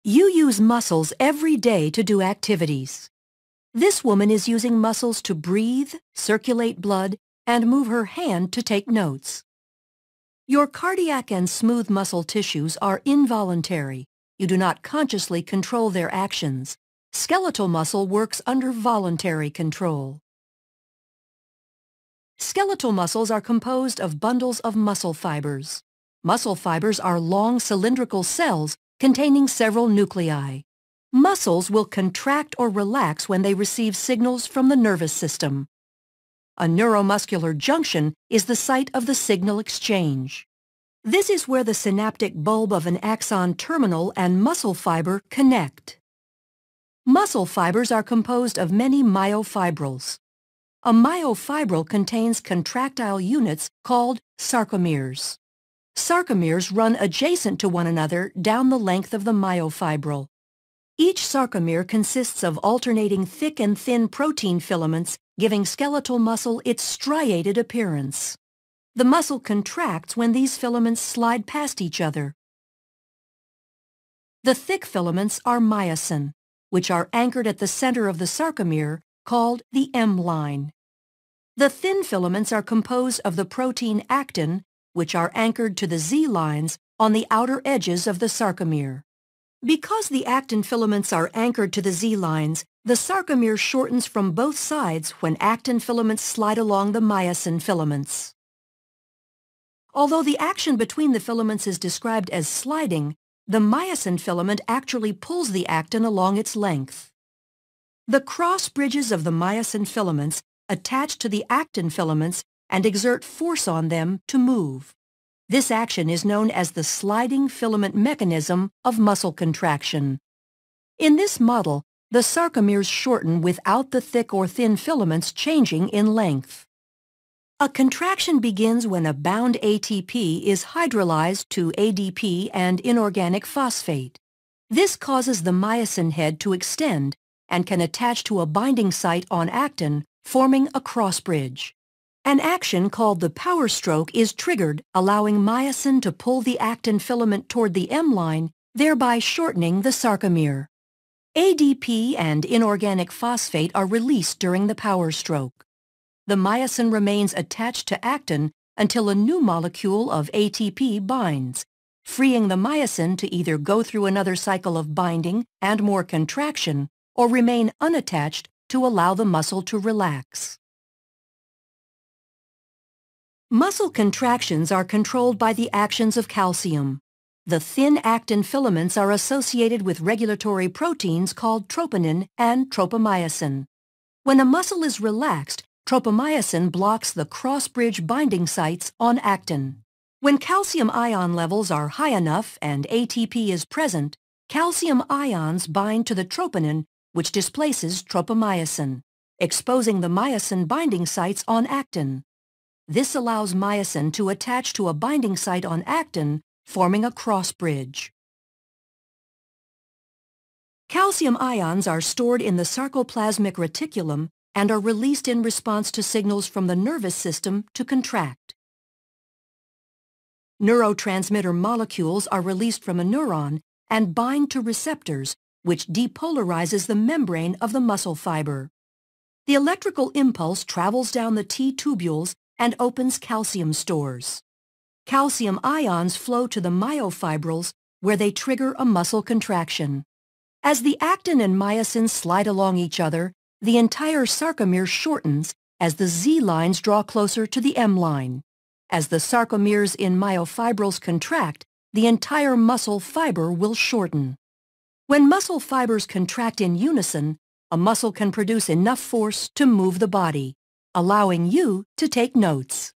You use muscles every day to do activities. This woman is using muscles to breathe, circulate blood, and move her hand to take notes. Your cardiac and smooth muscle tissues are involuntary. You do not consciously control their actions. Skeletal muscle works under voluntary control. Skeletal muscles are composed of bundles of muscle fibers. Muscle fibers are long cylindrical cells containing several nuclei. Muscles will contract or relax when they receive signals from the nervous system. A neuromuscular junction is the site of the signal exchange. This is where the synaptic bulb of an axon terminal and muscle fiber connect. Muscle fibers are composed of many myofibrils. A myofibril contains contractile units called sarcomeres. Sarcomeres run adjacent to one another down the length of the myofibril. Each sarcomere consists of alternating thick and thin protein filaments, giving skeletal muscle its striated appearance. The muscle contracts when these filaments slide past each other. The thick filaments are myosin, which are anchored at the center of the sarcomere, called the M line. The thin filaments are composed of the protein actin, which are anchored to the Z lines on the outer edges of the sarcomere. Because the actin filaments are anchored to the Z lines, the sarcomere shortens from both sides when actin filaments slide along the myosin filaments. Although the action between the filaments is described as sliding, the myosin filament actually pulls the actin along its length. The cross bridges of the myosin filaments attach to the actin filaments and exert force on them to move. This action is known as the sliding filament mechanism of muscle contraction. In this model, the sarcomeres shorten without the thick or thin filaments changing in length. A contraction begins when a bound ATP is hydrolyzed to ADP and inorganic phosphate. This causes the myosin head to extend and can attach to a binding site on actin, forming a cross bridge. An action called the power stroke is triggered, allowing myosin to pull the actin filament toward the M line, thereby shortening the sarcomere. ADP and inorganic phosphate are released during the power stroke. The myosin remains attached to actin until a new molecule of ATP binds, freeing the myosin to either go through another cycle of binding and more contraction or remain unattached to allow the muscle to relax. Muscle contractions are controlled by the actions of calcium. The thin actin filaments are associated with regulatory proteins called troponin and tropomyosin. When a muscle is relaxed, tropomyosin blocks the cross-bridge binding sites on actin. When calcium ion levels are high enough and ATP is present, calcium ions bind to the troponin, which displaces tropomyosin, exposing the myosin binding sites on actin. This allows myosin to attach to a binding site on actin, forming a cross bridge. Calcium ions are stored in the sarcoplasmic reticulum and are released in response to signals from the nervous system to contract. Neurotransmitter molecules are released from a neuron and bind to receptors, which depolarizes the membrane of the muscle fiber. The electrical impulse travels down the T tubules and opens calcium stores. Calcium ions flow to the myofibrils, where they trigger a muscle contraction. As the actin and myosin slide along each other, the entire sarcomere shortens as the Z lines draw closer to the M line. As the sarcomeres in myofibrils contract, the entire muscle fiber will shorten. When muscle fibers contract in unison, a muscle can produce enough force to move the body, allowing you to take notes.